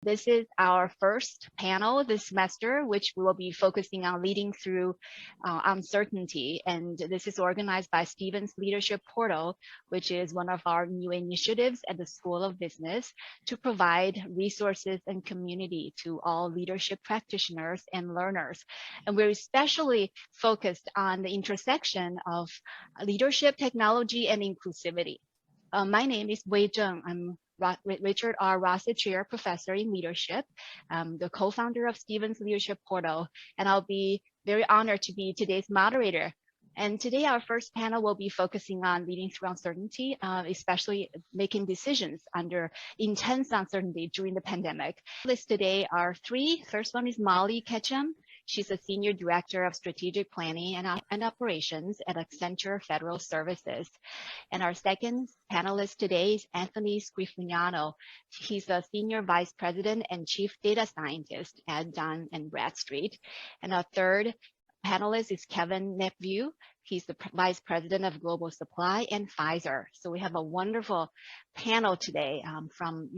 This is our first panel this semester, which we will be focusing on leading through uncertainty. And this is organized by Stevens Leadership Portal, which is one of our new initiatives at the School of Business to provide resources and community to all leadership practitioners and learners. And we're especially focused on the intersection of leadership, technology, and inclusivity. My name is Wei Zheng. I'm Richard R. Rosset Chair Professor in Leadership, the co-founder of Stevens Leadership Portal, and I'll be very honored to be today's moderator. And today our first panel will be focusing on leading through uncertainty, especially making decisions under intense uncertainty during the pandemic. Lists today are three. First one is Molly Ketchum. She's a Senior Director of Strategic Planning and Operations at Accenture Federal Services. And our second panelist today is Anthony Scrifliano. He's a Senior Vice President and Chief Data Scientist at Dun & Bradstreet. And our third panelist is Kevin Nepview. He's the Vice President of Global Supply and Pfizer. So we have a wonderful panel today from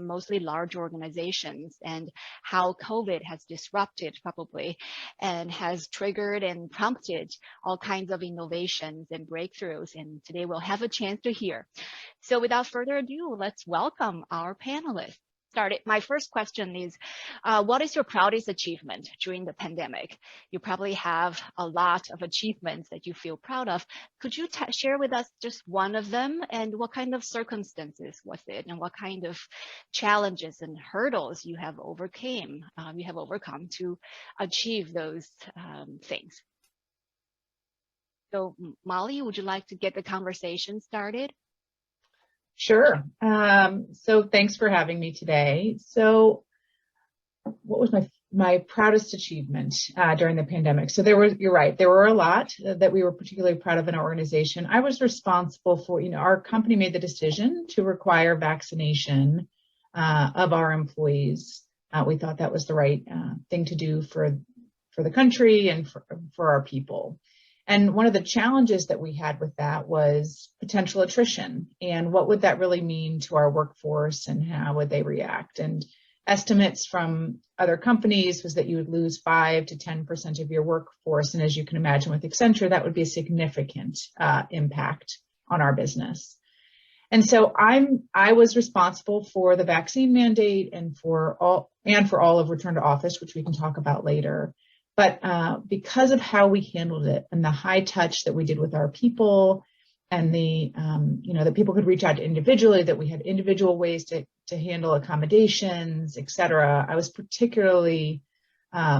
mostly large organizations and how COVID has disrupted probably and has triggered and prompted all kinds of innovations and breakthroughs. And today we'll have a chance to hear. So without further ado, let's welcome our panelists. My first question is, what is your proudest achievement during the pandemic? You probably have a lot of achievements that you feel proud of. Could you share with us just one of them, and what kind of circumstances was it, and what kind of challenges and hurdles you have overcome to achieve those things? So Molly, would you like to get the conversation started? Sure. So thanks for having me today. So what was my proudest achievement during the pandemic? So you're right, there were a lot that we were particularly proud of in our organization. I was responsible for, our company made the decision to require vaccination of our employees. We thought that was the right thing to do for the country and for our people. And one of the challenges that we had with that was potential attrition. And what would that really mean to our workforce, and how would they react? And estimates from other companies was that you would lose 5 to 10% of your workforce. And as you can imagine with Accenture, that would be a significant impact on our business. And so I was responsible for the vaccine mandate and for all of return to office, which we can talk about later. But because of how we handled it and the high touch that we did with our people, and that people could reach out individually, that we had individual ways to handle accommodations, et cetera, I was particularly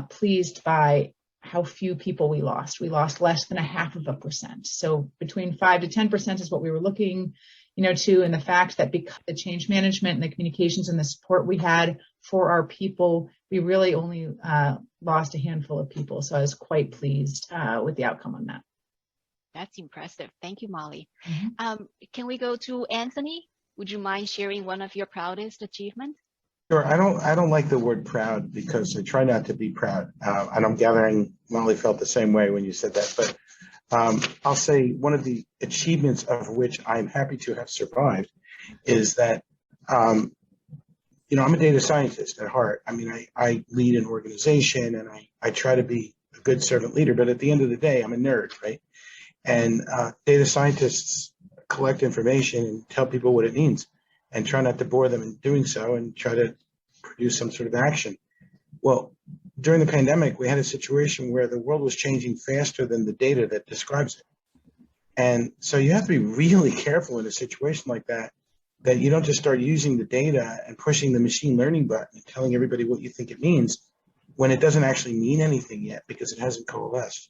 pleased by how few people we lost. We lost less than 0.5%. So between 5 to 10% is what we were looking to, and the fact that because of the change management and the communications and the support we had for our people, we really only lost a handful of people. So I was quite pleased with the outcome on that. That's impressive. Thank you, Molly. Mm-hmm. Can we go to Anthony? Would you mind sharing one of your proudest achievements? Sure. I don't like the word proud because I try not to be proud. And I'm gathering Molly felt the same way when you said that. But I'll say one of the achievements of which I'm happy to have survived is that, I'm a data scientist at heart. I mean, I lead an organization and I try to be a good servant leader, but at the end of the day, I'm a nerd, right? And data scientists collect information and tell people what it means and try not to bore them in doing so and try to produce some sort of action. Well, during the pandemic, we had a situation where the world was changing faster than the data that describes it. And so you have to be really careful in a situation like that you don't just start using the data and pushing the machine learning button and telling everybody what you think it means when it doesn't actually mean anything yet because it hasn't coalesced.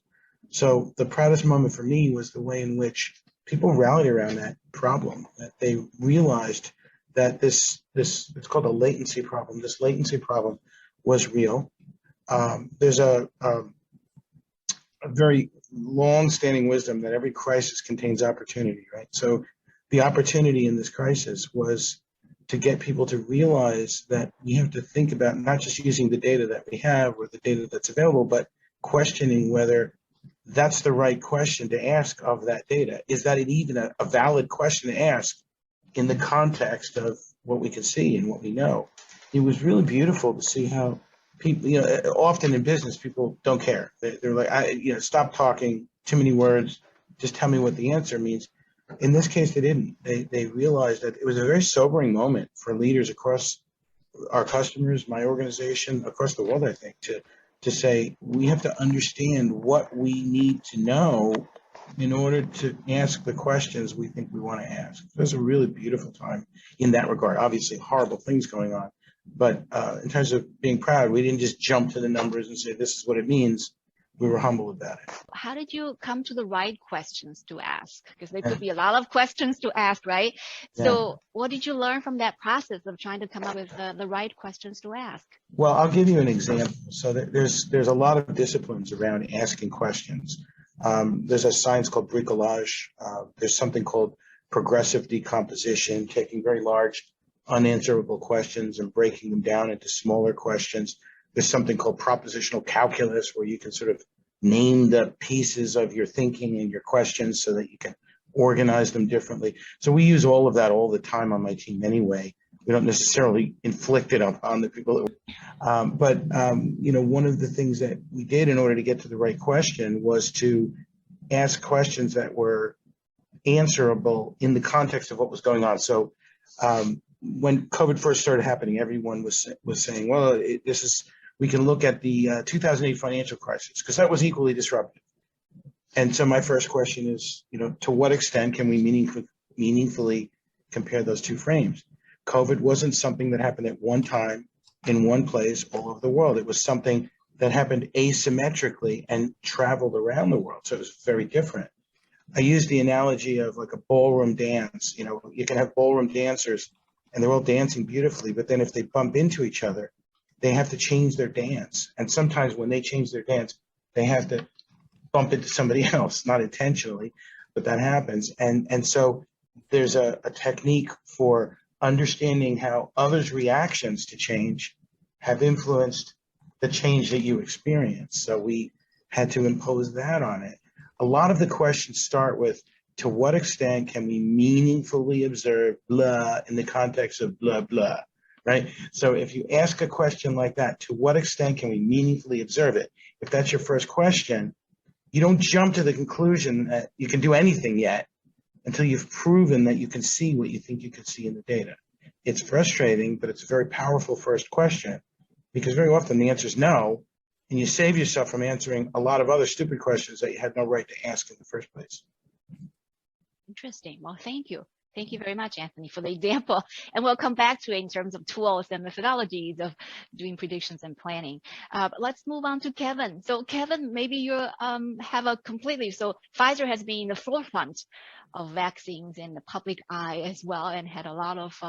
So the proudest moment for me was the way in which people rallied around that problem, that they realized that this it's called a latency problem. This latency problem was real. There's a very long-standing wisdom that every crisis contains opportunity, right? So the opportunity in this crisis was to get people to realize that we have to think about not just using the data that we have or the data that's available, but questioning whether that's the right question to ask of that data. Is that even a valid question to ask in the context of what we can see and what we know? it was really beautiful to see how people, often in business, people don't care. They're like, stop talking, too many words, just tell me what the answer means. In this case, they didn't. They realized that it was a very sobering moment for leaders across our customers, my organization, across the world, I think, to say we have to understand what we need to know in order to ask the questions we think we want to ask. It was a really beautiful time in that regard. Obviously, horrible things going on. But in terms of being proud, we didn't just jump to the numbers and say, this is what it means. We were humble about it. How did you come to the right questions to ask? Because there could be a lot of questions to ask, right? Yeah. So what did you learn from that process of trying to come up with the right questions to ask? Well, I'll give you an example. So there's a lot of disciplines around asking questions. There's a science called bricolage. There's something called progressive decomposition, taking very large unanswerable questions and breaking them down into smaller questions. There's something called propositional calculus, where you can sort of name the pieces of your thinking and your questions so that you can organize them differently. So we use all of that all the time on my team anyway. We don't necessarily inflict it on the people. But one of the things that we did in order to get to the right question was to ask questions that were answerable in the context of what was going on. So when COVID first started happening, everyone was saying, well, we can look at the 2008 financial crisis, because that was equally disruptive. And so my first question is, to what extent can we meaningfully compare those two frames? COVID wasn't something that happened at one time in one place all over the world. It was something that happened asymmetrically and traveled around the world. So it was very different. I use the analogy of like a ballroom dance. You can have ballroom dancers and they're all dancing beautifully, but then if they bump into each other, they have to change their dance. And sometimes when they change their dance, they have to bump into somebody else, not intentionally, but that happens. And so there's a technique for understanding how others' reactions to change have influenced the change that you experience. So we had to impose that on it. A lot of the questions start with, to what extent can we meaningfully observe blah in the context of blah, blah, right? So if you ask a question like that, to what extent can we meaningfully observe it? If that's your first question, you don't jump to the conclusion that you can do anything yet until you've proven that you can see what you think you can see in the data. It's frustrating, but it's a very powerful first question, because very often the answer is no, and you save yourself from answering a lot of other stupid questions that you had no right to ask in the first place. Interesting. Well, thank you. Thank you very much, Anthony, for the example. And we'll come back to it in terms of tools and methodologies of doing predictions and planning. But let's move on to Kevin. So Kevin, maybe you have a completely, so Pfizer has been in the forefront of vaccines in the public eye as well, and had a lot of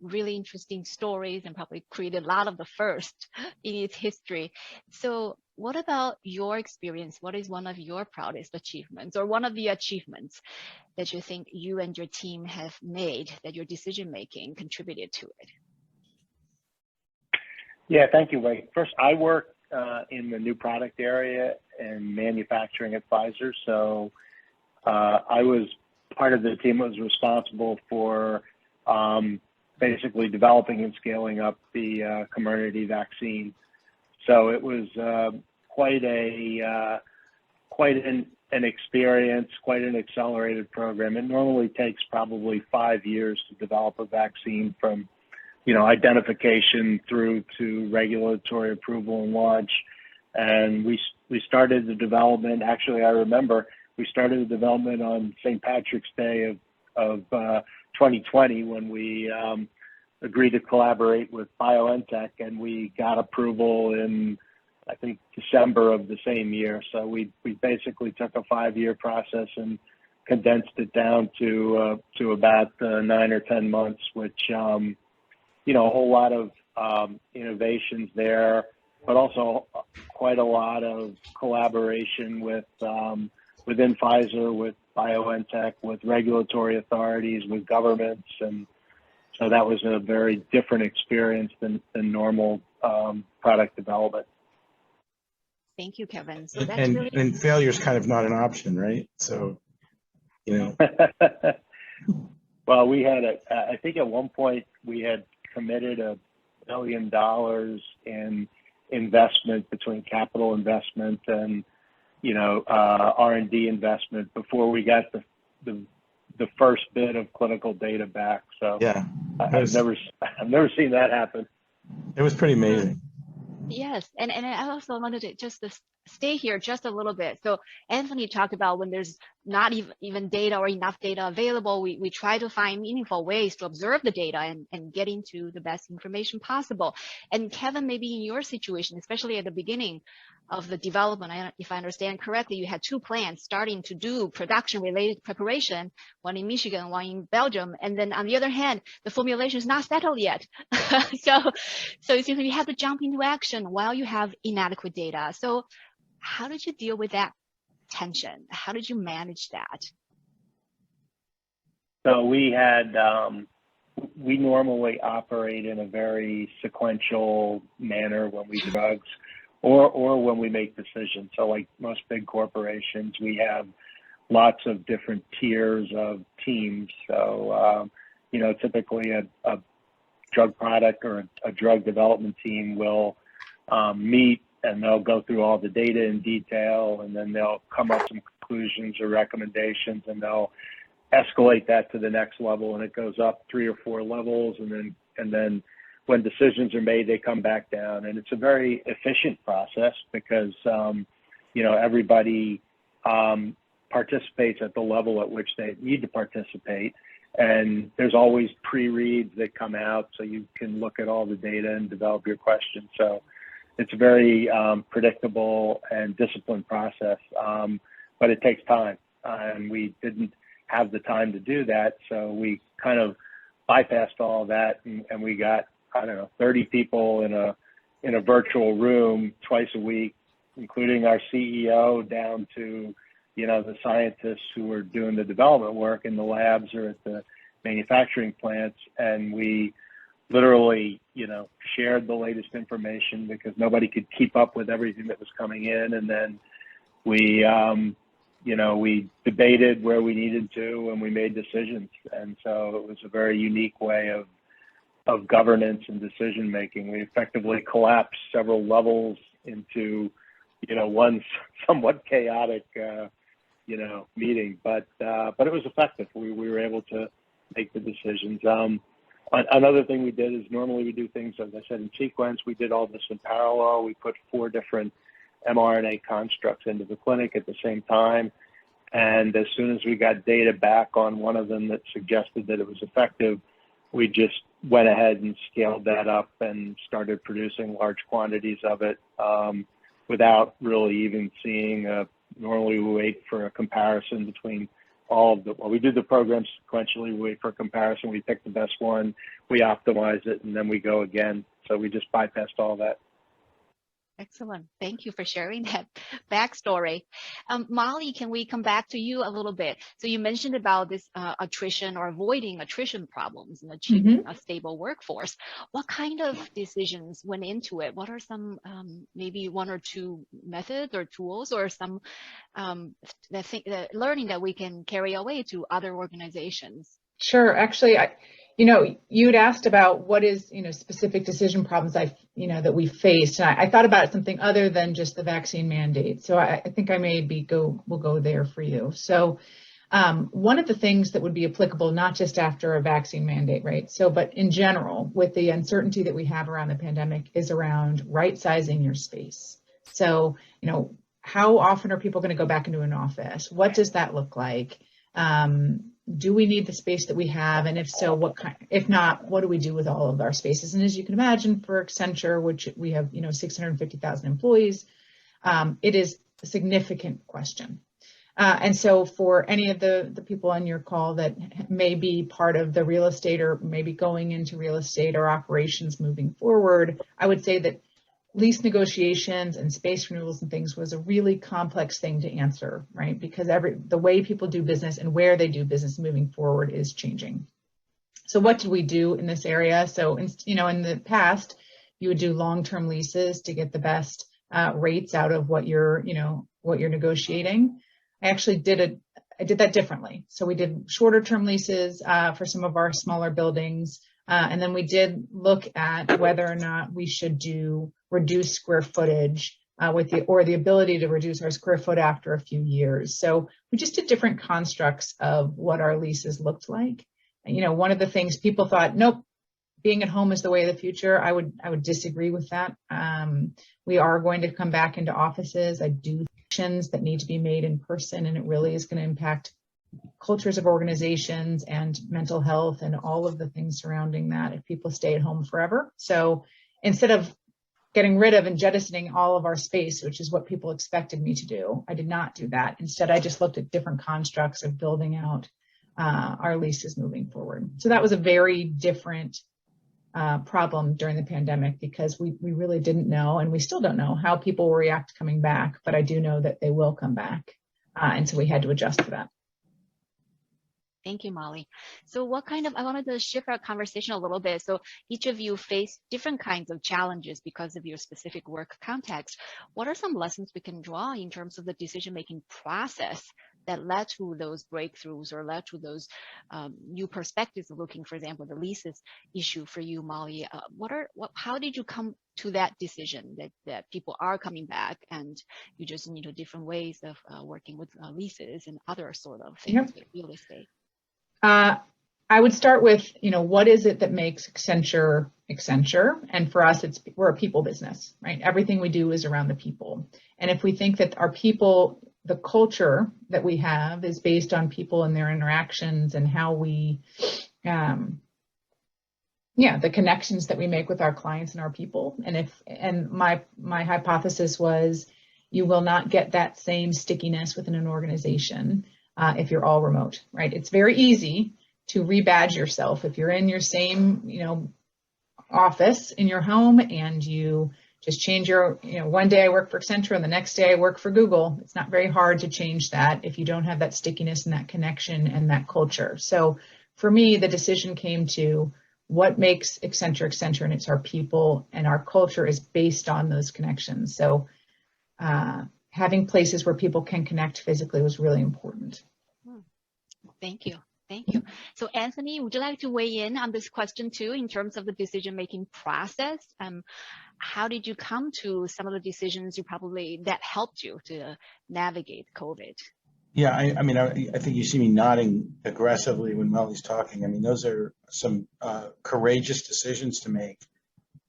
really interesting stories and probably created a lot of the first in its history. So what about your experience? What is one of your proudest achievements, or one of the achievements that you think you and your team have made, that your decision-making contributed to it? Yeah, thank you, Wei. First, I work in the new product area and manufacturing at Pfizer. So I was part of the team that was responsible for basically developing and scaling up the Comirnaty vaccine. So it was quite an experience, quite an accelerated program. It normally takes probably 5 years to develop a vaccine, from identification through to regulatory approval and launch. And we started the development. Actually, I remember we started the development on St. Patrick's Day of 2020, when we agreed to collaborate with BioNTech, and we got approval in, I think, December of the same year. So we basically took a 5-year process and condensed it down to about 9 or 10 months, which a whole lot of innovations there, but also quite a lot of collaboration with within Pfizer, with BioNTech, with regulatory authorities, with governments, and so that was a very different experience than normal product development. Thank you, Kevin. So that's really... and failure is kind of not an option, right? So, Well, we had I think at one point we had committed a billion in investment between capital investment and, R&D investment before we got the first bit of clinical data back. So Yeah, I've never seen that happen. it was pretty amazing. Yes, and I also wanted to just stay here just a little bit. So Anthony talked about when there's not even data or enough data available, we try to find meaningful ways to observe the data and get into the best information possible. And Kevin, maybe in your situation, especially at the beginning of the development, if I understand correctly, you had two plants starting to do production-related preparation, one in Michigan, one in Belgium, and then on the other hand, the formulation is not settled yet. So it seems you have to jump into action while you have inadequate data. So how did you deal with that tension? How did you manage that? So we normally operate in a very sequential manner when we do drugs or when we make decisions. So like most big corporations, we have lots of different tiers of teams. So, typically a drug product or a drug development team will meet and they'll go through all the data in detail, and then they'll come up with some conclusions or recommendations, and they'll escalate that to the next level, and it goes up 3 or 4 levels, and then when decisions are made, they come back down. And it's a very efficient process because everybody participates at the level at which they need to participate. And there's always pre-reads that come out so you can look at all the data and develop your questions. So it's a very predictable and disciplined process, but it takes time. And we didn't have the time to do that, so we kind of bypassed all that, and we got, 30 people in a virtual room twice a week, including our CEO down to the scientists who were doing the development work in the labs or at the manufacturing plants. And we literally, shared the latest information because nobody could keep up with everything that was coming in. And then we, we debated where we needed to, and we made decisions. And so it was a very unique way of governance and decision making. We effectively collapsed several levels into, one somewhat chaotic, meeting, but it was effective. We were able to make the decisions. Another thing we did is normally we do things, as I said, in sequence. We did all this in parallel. We put 4 different mRNA constructs into the clinic at the same time. And as soon as we got data back on one of them that suggested that it was effective, we just went ahead and scaled that up and started producing large quantities of it without really even seeing normally we wait for a comparison between all of the, we do the program sequentially, we wait for a comparison, we pick the best one, we optimize it, and then we go again. So we just bypassed all that. Excellent. Thank you for sharing that backstory. Molly, can we come back to you a little bit? So you mentioned about this attrition or avoiding attrition problems and achieving a stable workforce. What kind of decisions went into it? What are some maybe 1 or 2 methods or tools or some learning that we can carry away to other organizations? Sure. Actually, you'd asked about what is, specific decision problems that we faced. And I thought about something other than just the vaccine mandate. So I think I will go there for you. So one of the things that would be applicable, not just after a vaccine mandate, right? So, but in general, with the uncertainty that we have around the pandemic, is around right sizing your space. So, how often are people going to go back into an office? What does that look like? Do we need the space that we have? And if so, if not, what do we do with all of our spaces? And as you can imagine, for Accenture, which we have, 650,000 employees, it is a significant question. And so for any of the people on your call that may be part of the real estate or maybe going into real estate or operations moving forward, I would say that lease negotiations and space renewals and things was a really complex thing to answer, right? Because the way people do business and where they do business moving forward is changing. So what did we do in this area? So, in the past, you would do long-term leases to get the best rates out of what you're negotiating. I did that differently. So we did shorter term leases for some of our smaller buildings. And then we did look at whether or not we should do reduced square footage or the ability to reduce our square foot after a few years. So we just did different constructs of what our leases looked like. One of the things people thought, nope, being at home is the way of the future. I would disagree with that. We are going to come back into offices. I do actions that need to be made in person, and it really is going to impact cultures of organizations and mental health and all of the things surrounding that if people stay at home forever. So instead of getting rid of and jettisoning all of our space, which is what people expected me to do, I did not do that. Instead, I just looked at different constructs of building out our leases moving forward. So that was a very different problem during the pandemic, because we really didn't know, and we still don't know, how people will react coming back, but I do know that they will come back. And so we had to adjust for that. Thank you, Molly. So I wanted to shift our conversation a little bit. So each of you face different kinds of challenges because of your specific work context. What are some lessons we can draw in terms of the decision-making process that led to those breakthroughs or led to those new perspectives of looking, for example, the leases issue for you, Molly? How did you come to that decision that people are coming back and you just need different ways of working with leases and other sort of things with real estate? I would start with, what is it that makes Accenture Accenture? And for us, we're a people business, right? Everything we do is around the people. And if we think that our people, the culture that we have is based on people and their interactions and how we, the connections that we make with our clients and our people. And my hypothesis was, you will not get that same stickiness within an organization if you're all remote, right? It's very easy to rebadge yourself if you're in your same, office in your home, and you just change your, one day I work for Accenture and the next day I work for Google. It's not very hard to change that if you don't have that stickiness and that connection and that culture. So for me, the decision came to what makes Accenture Accenture, and it's our people, and our culture is based on those connections. So having places where people can connect physically was really important. Thank you. Thank you. So Anthony, would you like to weigh in on this question too, in terms of the decision-making process? How did you come to some of the decisions that helped you to navigate COVID? Yeah, I think you see me nodding aggressively when Molly's talking. I mean, those are some courageous decisions to make,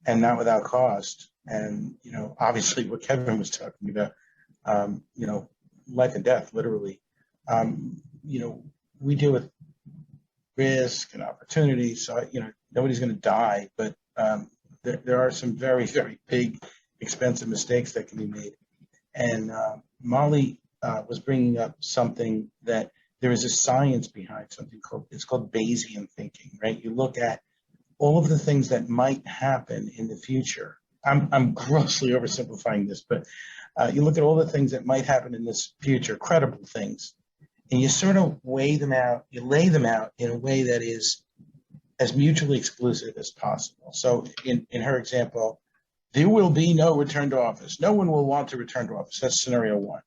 and not without cost. And, obviously what Kevin was talking about, life and death, literally. We deal with risk and opportunity, so nobody's going to die, but there are some very, very big, expensive mistakes that can be made. And Molly was bringing up something that there is a science behind, it's called Bayesian thinking, right? You look at all of the things that might happen in the future. I'm grossly oversimplifying this, but you look at all the things that might happen in this future, credible things, and you sort of weigh them out, you lay them out in a way that is as mutually exclusive as possible. So in her example, there will be no return to office. No one will want to return to office. That's scenario one.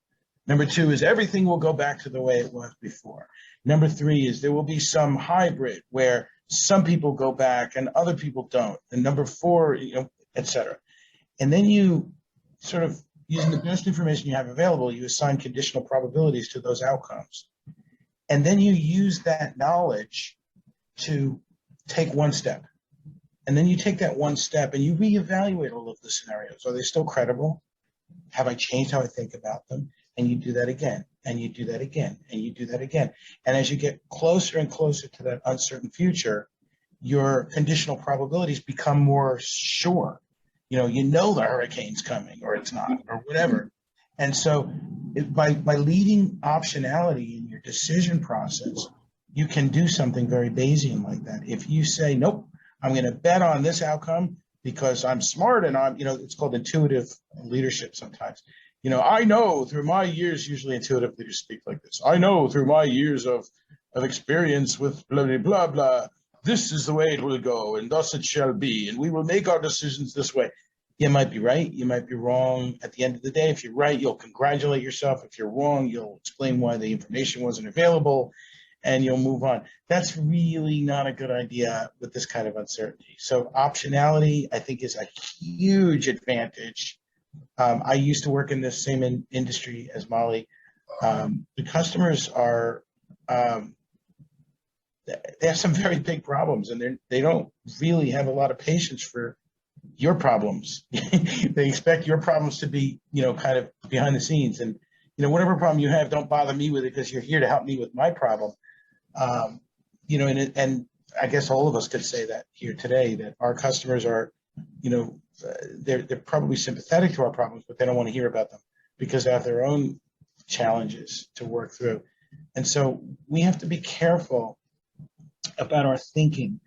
Number two is everything will go back to the way it was before. Number three is there will be some hybrid where some people go back and other people don't. And number four, et cetera. And then you sort of, using the best information you have available, you assign conditional probabilities to those outcomes. And then you use that knowledge to take one step. And then you take that one step and you reevaluate all of the scenarios. Are they still credible? Have I changed how I think about them? And you do that again, and you do that again, and you do that again. And as you get closer and closer to that uncertain future, your conditional probabilities become more sure. The hurricane's coming, or it's not, or whatever. And so by leading optionality in your decision process, you can do something very Bayesian like that. If you say, nope, I'm going to bet on this outcome because I'm smart and it's called intuitive leadership sometimes. I know through my years, usually intuitive leaders speak like this. I know through my years of experience with blah, blah, blah, blah, this is the way it will go, and thus it shall be, and we will make our decisions this way. You might be right, you might be wrong. At the end of the day, if you're right, you'll congratulate yourself. If you're wrong, you'll explain why the information wasn't available. and you'll move on. That's really not a good idea with this kind of uncertainty. So optionality, I think, is a huge advantage. I used to work in this same industry as Molly. The customers are, they have some very big problems, and they don't really have a lot of patience for your problems. They expect your problems to be, kind of behind the scenes. And, whatever problem you have, don't bother me with it because you're here to help me with my problem. And I guess all of us could say that here today, that our customers are, they're probably sympathetic to our problems, but they don't want to hear about them because they have their own challenges to work through. And so we have to be careful about our thinking.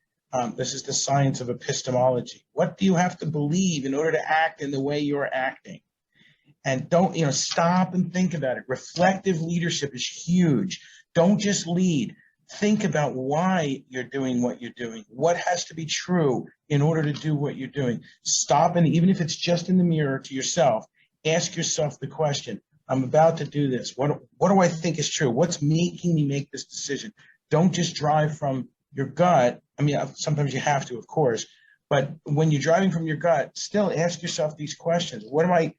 This is the science of epistemology. What do you have to believe in order to act in the way you're acting? And don't, stop and think about it. Reflective leadership is huge. Don't just lead. Think about why you're doing what you're doing. What has to be true in order to do what you're doing? Stop, and even if it's just in the mirror to yourself, ask yourself the question, I'm about to do this. What do I think is true? What's making me make this decision? Don't just drive from your gut. I mean, sometimes you have to, of course, but when you're driving from your gut, still ask yourself these questions. What am I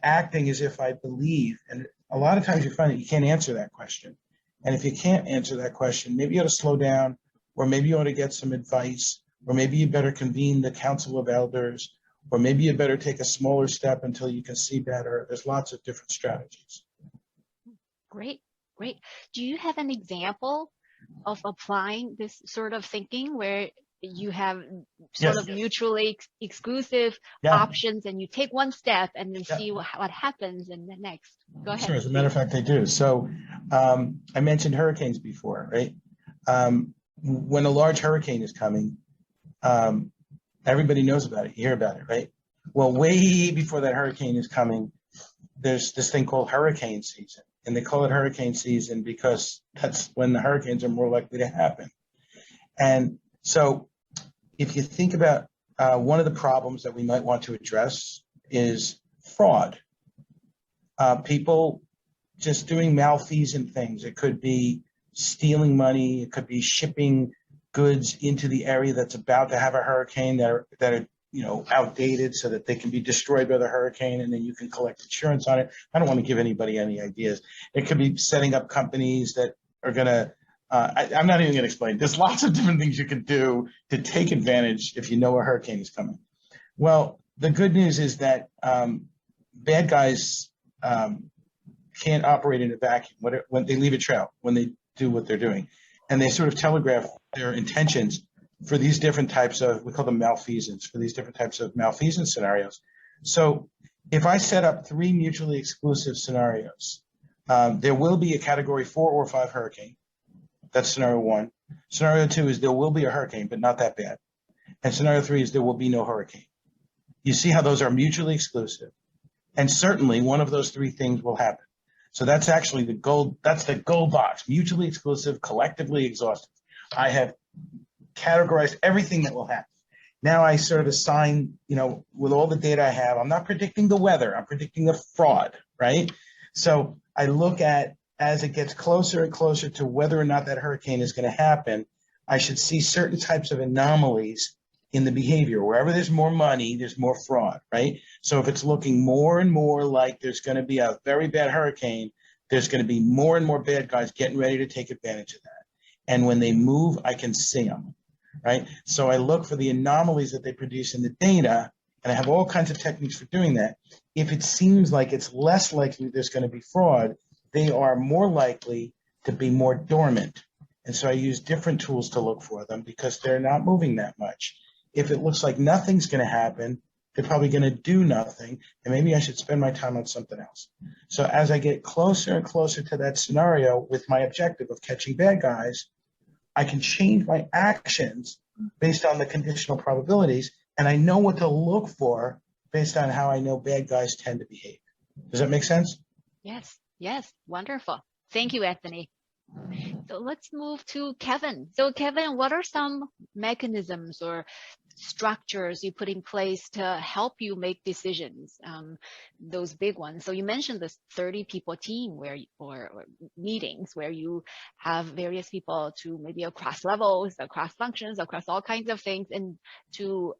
acting as if I believe? And a lot of times you find that you can't answer that question. And if you can't answer that question, maybe you ought to slow down, or maybe you ought to get some advice, or maybe you better convene the council of elders, or maybe you better take a smaller step until you can see better. There's lots of different strategies. Great. Do you have an example of applying this sort of thinking where you have sort of mutually exclusive options, and you take one step and then see what happens in the next? Go ahead. Sure, as a matter of fact, I do. So I mentioned hurricanes before, right? When a large hurricane is coming, everybody knows about it. You hear about it, right? Well, way before that hurricane is coming, there's this thing called hurricane season. And they call it hurricane season because that's when the hurricanes are more likely to happen. And so if you think about one of the problems that we might want to address is fraud. People just doing malfeasant things. It could be stealing money. It could be shipping goods into the area that's about to have a hurricane that are outdated so that they can be destroyed by the hurricane, and then you can collect insurance on it. I don't want to give anybody any ideas. It could be setting up companies that are going to, I'm not even going to explain. There's lots of different things you can do to take advantage if you know a hurricane is coming. Well, the good news is that bad guys can't operate in a vacuum. When they leave a trail, when they do what they're doing, and they sort of telegraph their intentions for these different types of, we call them malfeasance, for these different types of malfeasance scenarios. So if I set up 3 mutually exclusive scenarios, there will be a category 4 or 5 hurricane. That's scenario 1. Scenario 2 is there will be a hurricane, but not that bad. And scenario 3 is there will be no hurricane. You see how those are mutually exclusive. And certainly one of those 3 things will happen. So that's actually the gold box, mutually exclusive, collectively exhaustive. I have categorized everything that will happen. Now I sort of assign, with all the data I have, I'm not predicting the weather, I'm predicting the fraud, right? So I look at, as it gets closer and closer to whether or not that hurricane is going to happen, I should see certain types of anomalies in the behavior. Wherever there's more money, there's more fraud, right? So if it's looking more and more like there's going to be a very bad hurricane, there's going to be more and more bad guys getting ready to take advantage of that. And when they move, I can see them. Right? So I look for the anomalies that they produce in the data, and I have all kinds of techniques for doing that. If it seems like it's less likely there's going to be fraud, they are more likely to be more dormant. And so I use different tools to look for them because they're not moving that much. If it looks like nothing's going to happen, they're probably going to do nothing, and maybe I should spend my time on something else. So as I get closer and closer to that scenario with my objective of catching bad guys, I can change my actions based on the conditional probabilities, and I know what to look for based on how I know bad guys tend to behave. Does that make sense? Yes, wonderful. Thank you, Anthony. So let's move to Kevin. So Kevin, what are some mechanisms or structures you put in place to help you make decisions, those big ones. So you mentioned this 30 people team or meetings where you have various people to maybe across levels, across functions, across all kinds of things, and to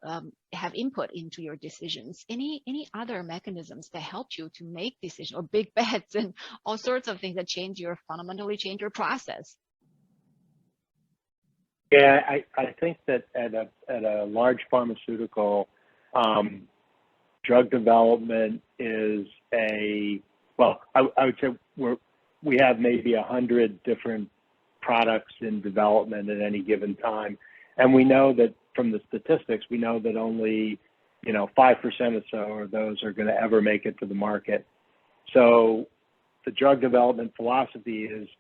have input into your decisions. Any other mechanisms that help you to make decisions or big bets and all sorts of things that fundamentally change your process? Yeah, I think that at a large pharmaceutical, drug development is I would say we have maybe 100 different products in development at any given time. And we know that from the statistics, we know that only, 5% or so of those are going to ever make it to the market. So the drug development philosophy is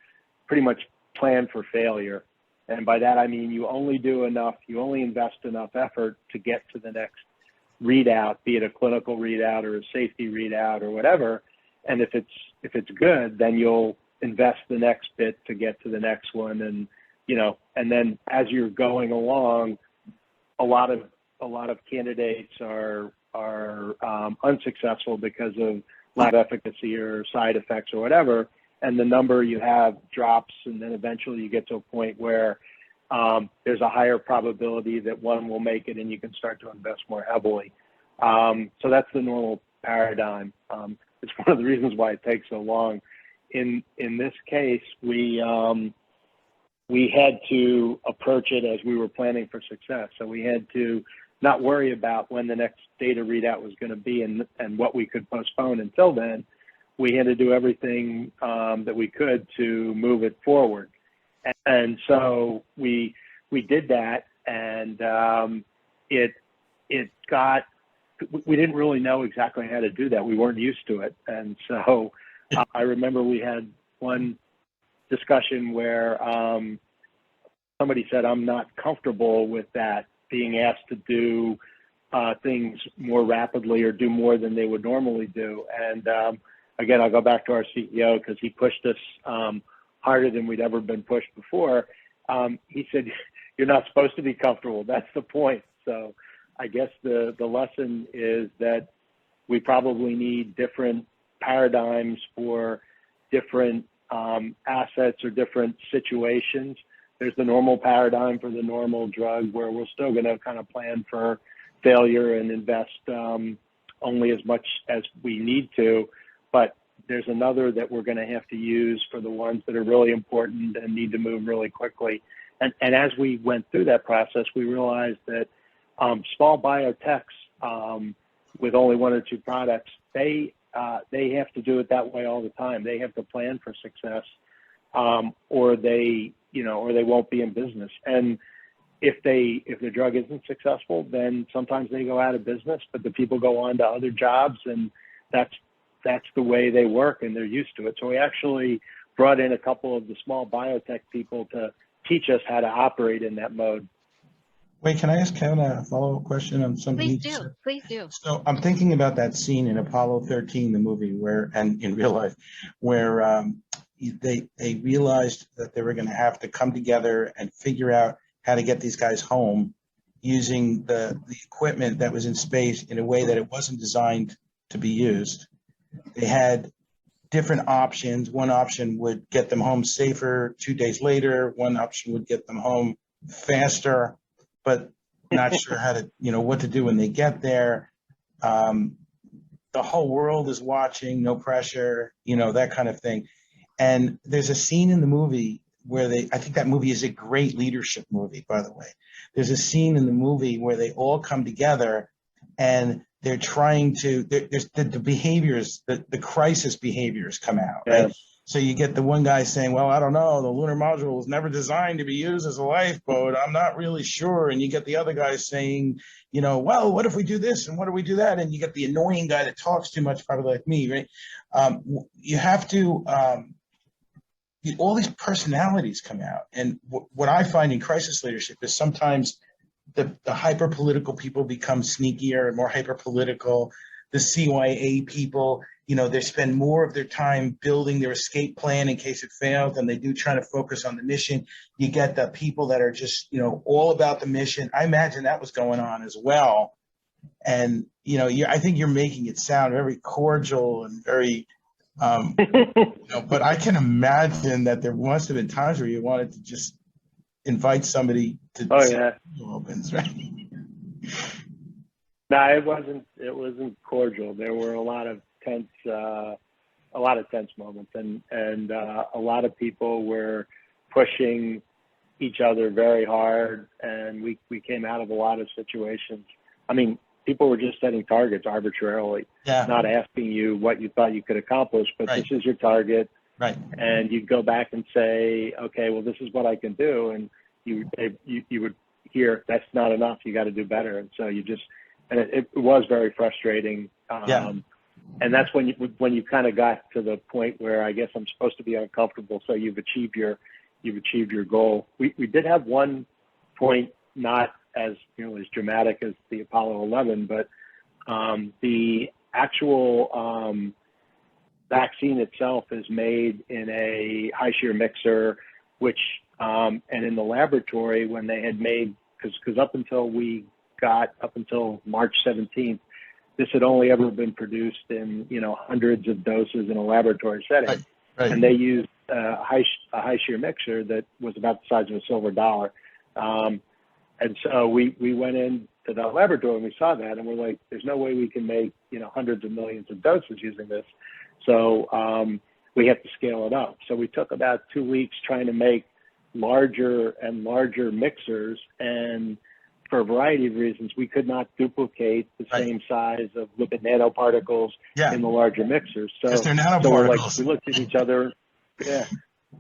pretty much plan for failure. And by that, I mean, you only invest enough effort to get to the next readout, be it a clinical readout or a safety readout or whatever. And if it's good, then you'll invest the next bit to get to the next one. And, and then as you're going along, a lot of candidates are unsuccessful because of lack of efficacy or side effects or whatever. And the number you have drops, and then eventually you get to a point where there's a higher probability that one will make it, and you can start to invest more heavily. So that's the normal paradigm. It's one of the reasons why it takes so long. In this case, we had to approach it as we were planning for success. So we had to not worry about when the next data readout was going to be and what we could postpone until then. We had to do everything that we could to move it forward. And so we did that, and we didn't really know exactly how to do that. We weren't used to it. And so I remember we had one discussion where somebody said, I'm not comfortable with that, being asked to do things more rapidly or do more than they would normally do. And again, I'll go back to our CEO because he pushed us harder than we'd ever been pushed before. He said, you're not supposed to be comfortable. That's the point. So I guess the lesson is that we probably need different paradigms for different assets or different situations. There's the normal paradigm for the normal drug where we're still going to kind of plan for failure and invest only as much as we need to. But there's another that we're going to have to use for the ones that are really important and need to move really quickly. And as we went through that process, we realized that small biotechs with only one or two products, they have to do it that way all the time. They have to plan for success, or they won't be in business. And if the drug isn't successful, then sometimes they go out of business, but the people go on to other jobs, and that's the way they work, and they're used to it. So we actually brought in a couple of the small biotech people to teach us how to operate in that mode. Wait, can I ask Kevin a follow-up question on something? Please do. So I'm thinking about that scene in Apollo 13, the movie, and in real life, where they realized that they were going to have to come together and figure out how to get these guys home using the equipment that was in space in a way that it wasn't designed to be used. They had different options. One option would get them home safer 2 days later. One option would get them home faster, but not sure how to, what to do when they get there. The whole world is watching, no pressure, that kind of thing. And there's a scene in the movie where I think that movie is a great leadership movie, by the way. There's a scene in the movie where they all come together and they're trying to, there's the behaviors, the crisis behaviors come out, right? Yes. So you get the one guy saying, well, I don't know, the lunar module was never designed to be used as a lifeboat. I'm not really sure. And you get the other guy saying, well, what if we do this and what if we do that? And you get the annoying guy that talks too much, probably like me, right? You have to, all these personalities come out. And what I find in crisis leadership is sometimes the hyper-political people become sneakier and more hyper-political. the CYA people, they spend more of their time building their escape plan in case it fails than they do trying to focus on the mission. You get the people that are just, all about the mission. I imagine that was going on as well. And, I think you're making it sound very cordial and very, but I can imagine that there must have been times where you wanted to just invite somebody to opens, right? No, it wasn't cordial. There were a lot of tense moments, and a lot of people were pushing each other very hard, and we came out of a lot of situations. I mean, people were just setting targets arbitrarily, not asking you what you thought you could accomplish, but this is your target. Right. And you'd go back and say, okay, well, this is what I can do. And you would hear, that's not enough. You got to do better. And so it was very frustrating. And that's when you kind of got to the point where I guess I'm supposed to be uncomfortable. So you've achieved your goal. We did have one point, not as as dramatic as the Apollo 11, but the actual vaccine itself is made in a high shear mixer, which and in the laboratory when they had made, because up until March 17th, this had only ever been produced in hundreds of doses in a laboratory setting, and they used a high shear mixer that was about the size of a silver dollar. And so we went into the laboratory and we saw that, and we're like, there's no way we can make hundreds of millions of doses using this. So we have to scale it up. So we took about 2 weeks trying to make larger and larger mixers, and for a variety of reasons, we could not duplicate the same size of lipid nanoparticles in the larger mixers. So they're nanoparticles. We looked at each other.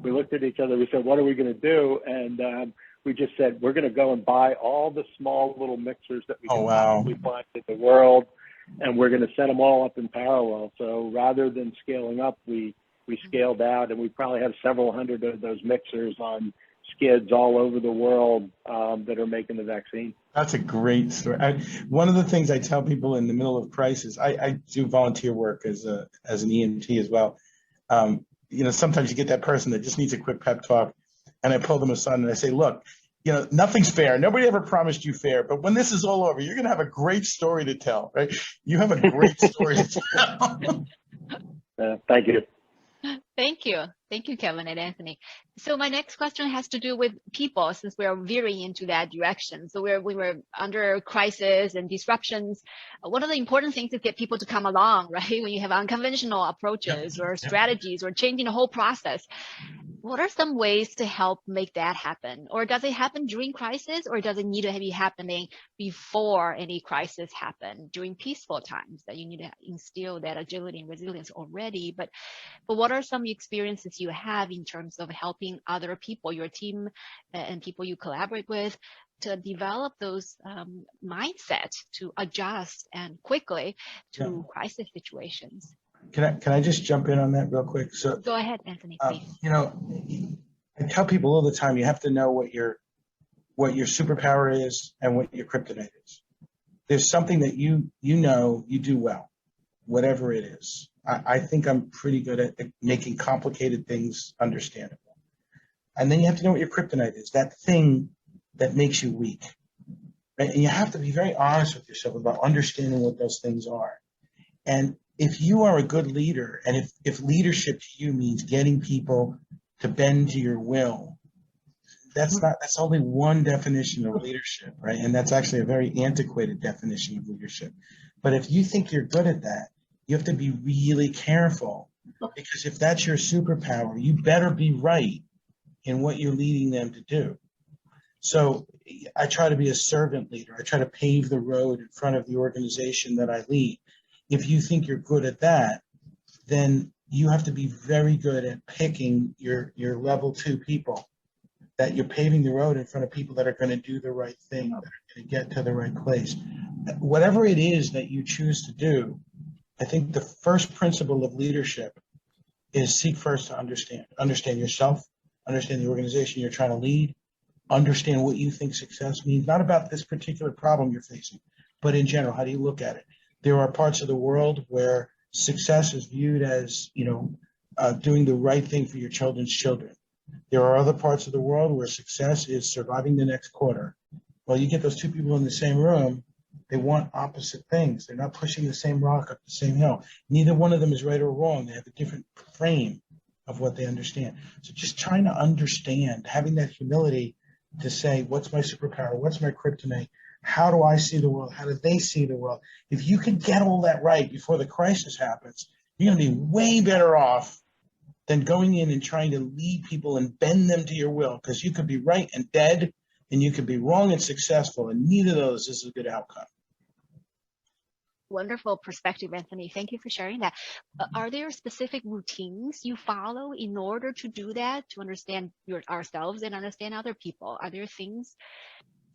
We looked at each other. We said, what are we going to do? And we just said, we're going to go and buy all the small little mixers that we can possibly find in the world, and we're going to set them all up in parallel. So rather than scaling up, we scaled out, and we probably have several hundred of those mixers on skids all over the world that are making the vaccine. That's a great story. One of the things I tell people in the middle of crisis, I do volunteer work as an EMT as well. Sometimes you get that person that just needs a quick pep talk, and I pull them aside and I say, look, nothing's fair. Nobody ever promised you fair, but when this is all over, you're going to have a great story to tell, right? You have a great story to tell. Thank you. Thank you. Thank you, Kevin and Anthony. So my next question has to do with people, since we're veering into that direction. So we were under crisis and disruptions. One of the important things is get people to come along, right? When you have unconventional approaches or strategies or changing the whole process. What are some ways to help make that happen? Or does it happen during crisis, or does it need to be happening before any crisis happen during peaceful times, that you need to instill that agility and resilience already? But what are some experiences you have in terms of helping other people, your team and people you collaborate with, to develop those mindset to adjust and quickly to crisis situations? Can I just jump in on that real quick? So go ahead, Anthony, please. I tell people all the time, you have to know what your superpower is and what your kryptonite is. There's something that you do well, whatever it is. I think I'm pretty good at making complicated things understandable. And then you have to know what your kryptonite is, that thing that makes you weak. Right? And you have to be very honest with yourself about understanding what those things are. And if you are a good leader, and if leadership to you means getting people to bend to your will, that's only one definition of leadership, right? And that's actually a very antiquated definition of leadership. But if you think you're good at that, you have to be really careful, because if that's your superpower, you better be right in what you're leading them to do. So I try to be a servant leader. I try to pave the road in front of the organization that I lead. If you think you're good at that, then you have to be very good at picking your level 2 people, that you're paving the road in front of people that are going to do the right thing, that are going to get to the right place. Whatever it is that you choose to do, I think the first principle of leadership is seek first to understand yourself, understand the organization you're trying to lead, understand what you think success means, not about this particular problem you're facing, but in general, how do you look at it? There are parts of the world where success is viewed as, doing the right thing for your children's children. There are other parts of the world where success is surviving the next quarter. Well, you get those two people in the same room, they want opposite things. They're not pushing the same rock up the same hill. Neither one of them is right or wrong. They have a different frame of what they understand. So just trying to understand, having that humility to say, what's my superpower? What's my kryptonite? How do I see the world? How do they see the world? If you can get all that right before the crisis happens, you're going to be way better off than going in and trying to lead people and bend them to your will, because you could be right and dead, and you could be wrong and successful, and neither of those is a good outcome. Wonderful perspective, Anthony. Thank you for sharing that. Are there specific routines you follow in order to do that, to understand ourselves and understand other people? Are there things,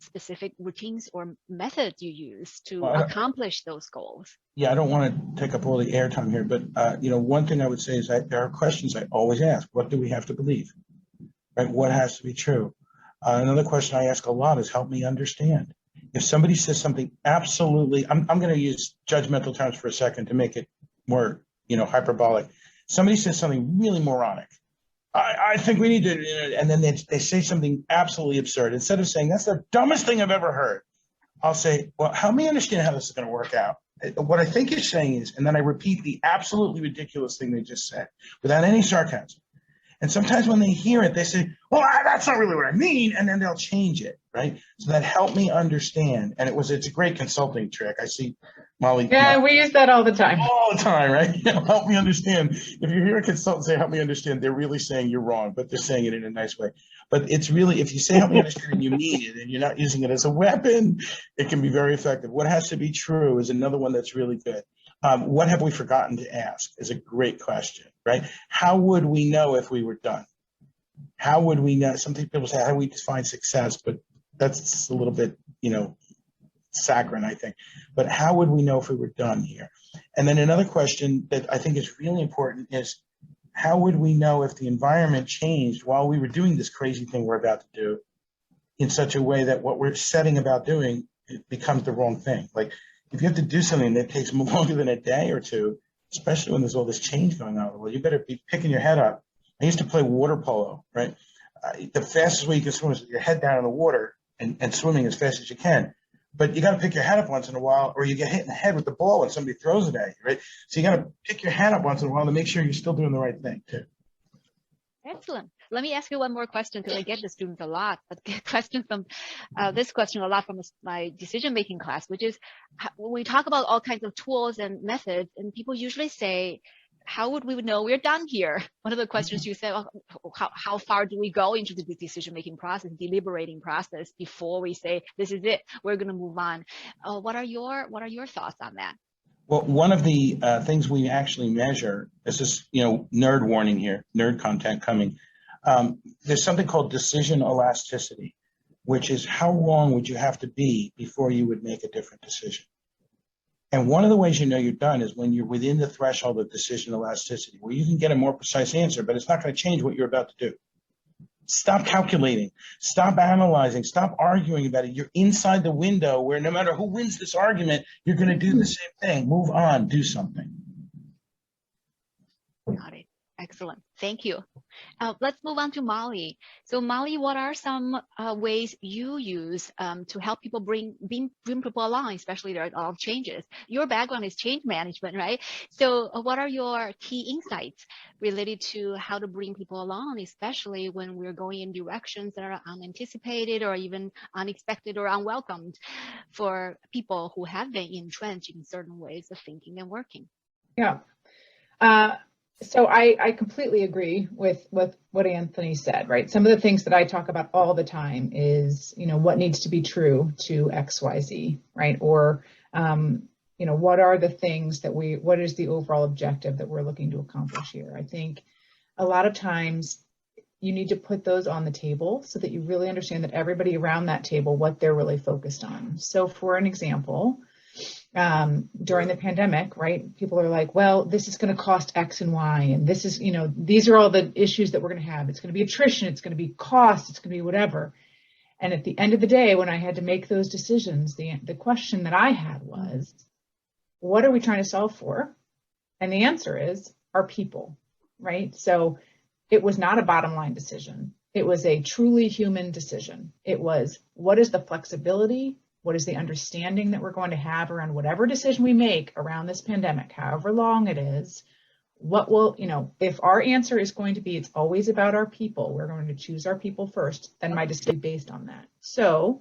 specific routines or methods you use to accomplish those goals? Yeah, I don't want to take up all the airtime here, but one thing I would say is that there are questions I always ask. What do we have to believe? Right? What has to be true? Another question I ask a lot is, help me understand. If somebody says something absolutely, I'm going to use judgmental terms for a second to make it more, hyperbolic. Somebody says something really moronic. I think we need to, and then they say something absolutely absurd. Instead of saying, that's the dumbest thing I've ever heard, I'll say, well, help me understand how this is going to work out. What I think you're saying is, and then I repeat the absolutely ridiculous thing they just said without any sarcasm. And sometimes when they hear it, they say, well, that's not really what I mean. And then they'll change it, right? So that helped me understand. And it's a great consulting trick. I see Molly. Yeah, we use that all the time. All the time, right? Help me understand. If you hear a consultant say, help me understand, they're really saying you're wrong, but they're saying it in a nice way. But it's really, if you say help me understand and you mean it and you're not using it as a weapon, it can be very effective. What has to be true is another one that's really good. What have we forgotten to ask is a great question, right? How would we know if we were done? How would we know? Some people say, how do we define success? But that's a little bit, saccharine, I think. But how would we know if we were done here? And then another question that I think is really important is, how would we know if the environment changed while we were doing this crazy thing we're about to do in such a way that what we're setting about doing, it becomes the wrong thing? Like, if you have to do something that takes longer than a day or two, especially when there's all this change going on, well, you better be picking your head up. I used to play water polo, right? The fastest way you can swim is with your head down in the water and swimming as fast as you can. But you got to pick your head up once in a while, or you get hit in the head with the ball when somebody throws it at you, right? So you got to pick your head up once in a while to make sure you're still doing the right thing, too. Excellent. Let me ask you one more question, because I get the students a lot, but get questions from this question a lot from my decision-making class, which is, when we talk about all kinds of tools and methods, and people usually say, how would we know we're done here? One of the questions you said, how far do we go into the decision-making process, deliberating process, before we say, this is it, we're going to move on? What are your thoughts on that? Well, one of the things we actually measure, this is, nerd warning here, nerd content coming. There's something called decision elasticity, which is how wrong would you have to be before you would make a different decision? And one of the ways you know you're done is when you're within the threshold of decision elasticity, where you can get a more precise answer, but it's not going to change what you're about to do. Stop calculating, stop analyzing, stop arguing about it. You're inside the window where no matter who wins this argument, you're going to do the same thing. Move on, do something. Got it. Excellent. Thank you. Let's move on to Molly. So Molly, what are some ways you use to help people bring people along, especially there are a lot of changes? Your background is change management, right? So what are your key insights related to how to bring people along, especially when we're going in directions that are unanticipated or even unexpected or unwelcomed for people who have been entrenched in certain ways of thinking and working? Yeah. So I completely agree with what Anthony said, right? Some of the things that I talk about all the time is, what needs to be true to XYZ, right? Or, what are the things that what is the overall objective that we're looking to accomplish here? I think a lot of times you need to put those on the table so that you really understand that everybody around that table, what they're really focused on. So for an example, during the pandemic, right, people are like, well, this is going to cost X and Y, and this is, these are all the issues that we're going to have. It's going to be attrition, it's going to be cost, it's going to be whatever. And at the end of the day, when I had to make those decisions, the question that I had was, what are we trying to solve for? And the answer is our people, right? So it was not a bottom line decision. It was a truly human decision. It was, what is the flexibility? What is the understanding that we're going to have around whatever decision we make around this pandemic, however long it is? What will, if our answer is going to be, it's always about our people, we're going to choose our people first, then my decision is based on that. So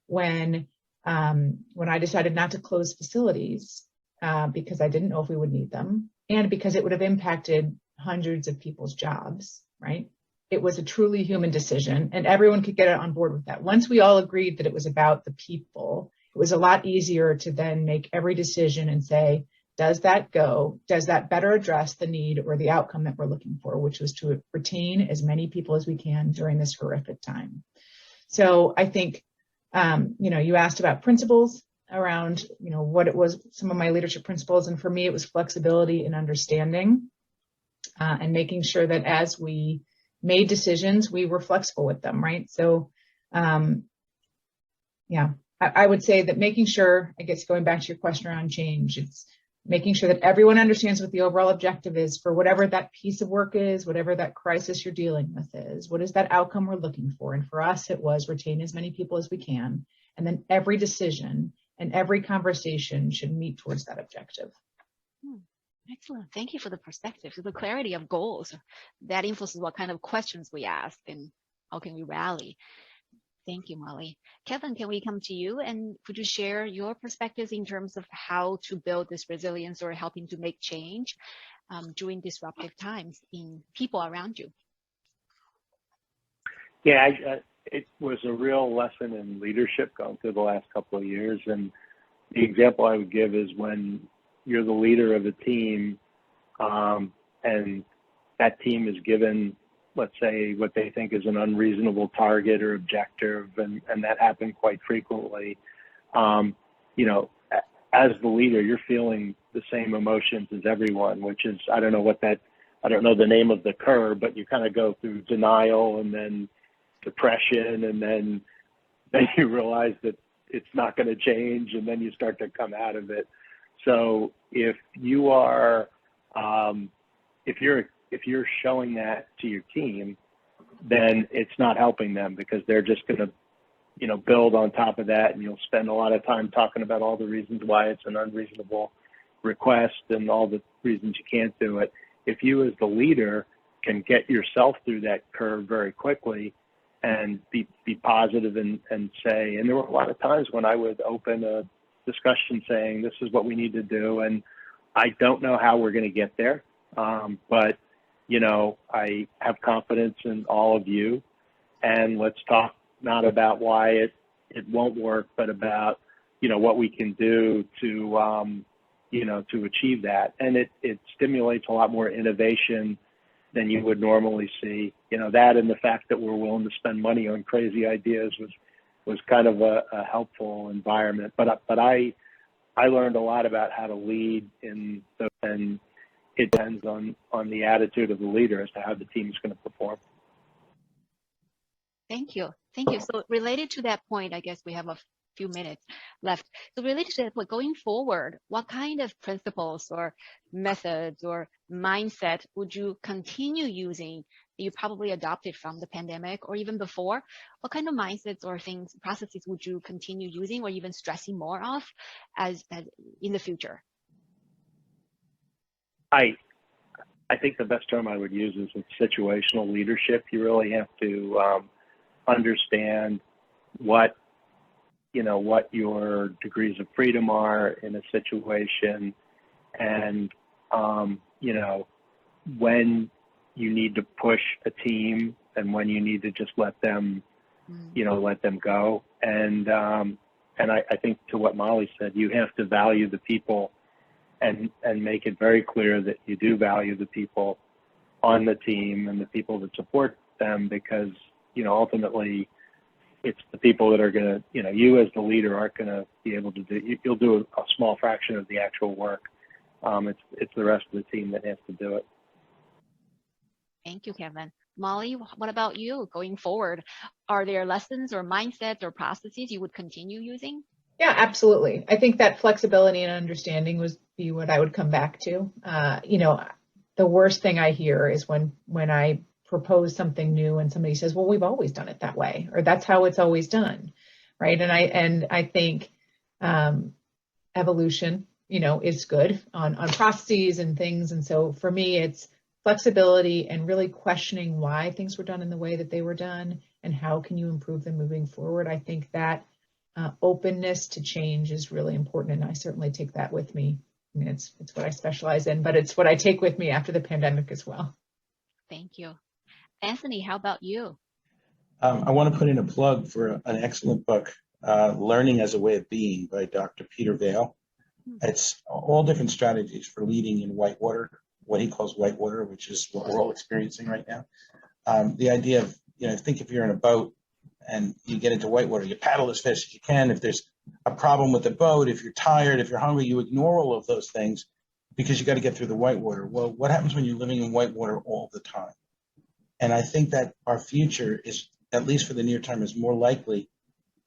when I decided not to close facilities, because I didn't know if we would need them, and because it would have impacted hundreds of people's jobs, right? It was a truly human decision, and everyone could get on board with that. Once we all agreed that it was about the people, it was a lot easier to then make every decision and say, does that better address the need or the outcome that we're looking for, which was to retain as many people as we can during this horrific time. So I think, you asked about principles around, what it was, some of my leadership principles. And for me, it was flexibility and understanding, and making sure that as we made decisions, we were flexible with them, right? So, I would say that making sure, I guess going back to your question around change, it's making sure that everyone understands what the overall objective is for whatever that piece of work is, whatever that crisis you're dealing with is. What is that outcome we're looking for? And for us, it was retain as many people as we can. And then every decision and every conversation should meet towards that objective. Excellent. Thank you for the perspective, the clarity of goals. That influences what kind of questions we ask and how can we rally. Thank you, Molly. Kevin, can we come to you, and could you share your perspectives in terms of how to build this resilience or helping to make change during disruptive times in people around you? Yeah, it was a real lesson in leadership going through the last couple of years. And the example I would give is when you're the leader of a team, and that team is given, let's say, what they think is an unreasonable target or objective, and that happened quite frequently. As the leader, you're feeling the same emotions as everyone, which is, I don't know the name of the curve, but you kind of go through denial and then depression, and then you realize that it's not going to change, and then you start to come out of it. So if you are, if you're showing that to your team, then it's not helping them, because they're just going to, build on top of that, and you'll spend a lot of time talking about all the reasons why it's an unreasonable request and all the reasons you can't do it. If you as the leader can get yourself through that curve very quickly and be positive and say, and there were a lot of times when I would open a discussion saying, this is what we need to do, and I don't know how we're going to get there, but I have confidence in all of you, and let's talk not about why it won't work, but about what we can do to to achieve that. And it stimulates a lot more innovation than you would normally see. That, and the fact that we're willing to spend money on crazy ideas was kind of a helpful environment. But I learned a lot about how to lead and it depends on the attitude of the leader as to how the team is going to perform. Thank you. So related to that point, I guess we have a few minutes left. So related to that point, going forward, what kind of principles or methods or mindset would you continue using that you probably adopted from the pandemic or even before? What kind of mindsets or things, processes would you continue using or even stressing more of as in the future? I think the best term I would use is situational leadership. You really have to understand what your degrees of freedom are in a situation, and when you need to push a team and when you need to just let them go. And I think, to what Molly said, you have to value the people and make it very clear that you do value the people on the team and the people that support them, because ultimately it's the people that are going to, you as the leader aren't going to be able to do, you'll do a small fraction of the actual work. It's the rest of the team that has to do it. Thank you, Kevin. Molly, what about you going forward? Are there lessons or mindsets or processes you would continue using? Yeah, absolutely. I think that flexibility and understanding would be what I would come back to. The worst thing I hear is when I propose something new and somebody says, "Well, we've always done it that way," or "That's how it's always done," right? And I think evolution, is good on processes and things. And so for me, it's flexibility and really questioning why things were done in the way that they were done and how can you improve them moving forward. I think that openness to change is really important, and I certainly take that with me. I mean, it's what I specialize in, but it's what I take with me after the pandemic as well. Thank you. Anthony, how about you? I want to put in a plug for an excellent book, Learning as a Way of Being by Dr. Peter Vale. It's all different strategies for leading in whitewater, what he calls whitewater, which is what we're all experiencing right now. The idea of, think if you're in a boat and you get into whitewater, you paddle as fast as you can. If there's a problem with the boat, if you're tired, if you're hungry, you ignore all of those things because you got to get through the whitewater. Well, what happens when you're living in whitewater all the time? And I think that our future is, at least for the near term, is more likely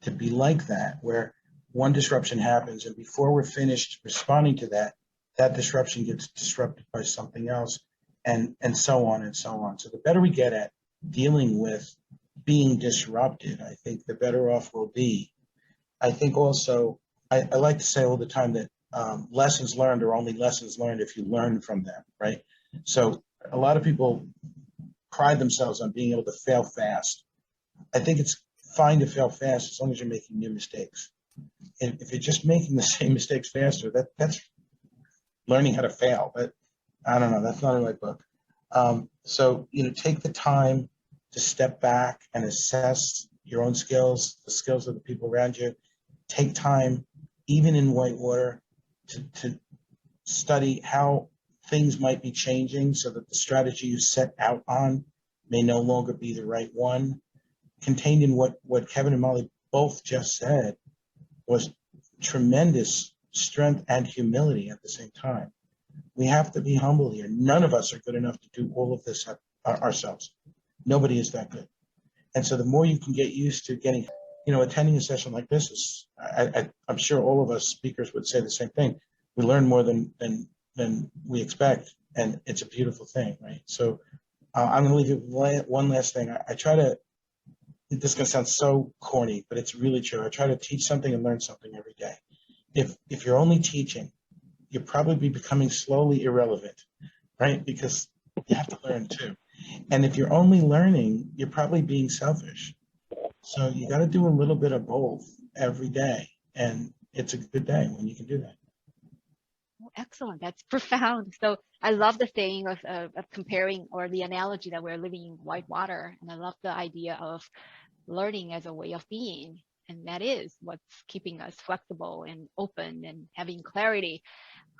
to be like that, where one disruption happens and before we're finished responding to that, that disruption gets disrupted by something else, and so on and so on. So the better we get at dealing with being disrupted, I think the better off we'll be. I think also, I like to say all the time that lessons learned are only lessons learned if you learn from them, right? So a lot of people pride themselves on being able to fail fast. I think it's fine to fail fast as long as you're making new mistakes. And if you're just making the same mistakes faster, that's learning how to fail. But I don't know, that's not in my book. So, take the time to step back and assess your own skills, the skills of the people around you. Take time, even in whitewater, to study how things might be changing so that the strategy you set out on may no longer be the right one. Contained in what Kevin and Molly both just said was tremendous strength and humility at the same time. We have to be humble here. None of us are good enough to do all of this ourselves. Nobody is that good. And so the more you can get used to getting, attending a session like this is, I'm sure all of us speakers would say the same thing. We learn more than we expect, and it's a beautiful thing, right? So I'm going to leave you with one last thing. I try to, this is going to sound so corny, but it's really true. I try to teach something and learn something every day. If you're only teaching, you'll probably be becoming slowly irrelevant, right? Because you have to learn too. And if you're only learning, you're probably being selfish. So you got to do a little bit of both every day. And it's a good day when you can do that. Oh, excellent. That's profound. So I love the saying of comparing, or the analogy that we're living in white water. And I love the idea of learning as a way of being. And that is what's keeping us flexible and open and having clarity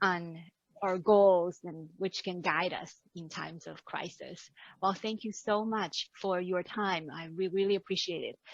on our goals, and which can guide us in times of crisis. Well, thank you so much for your time. I really appreciate it.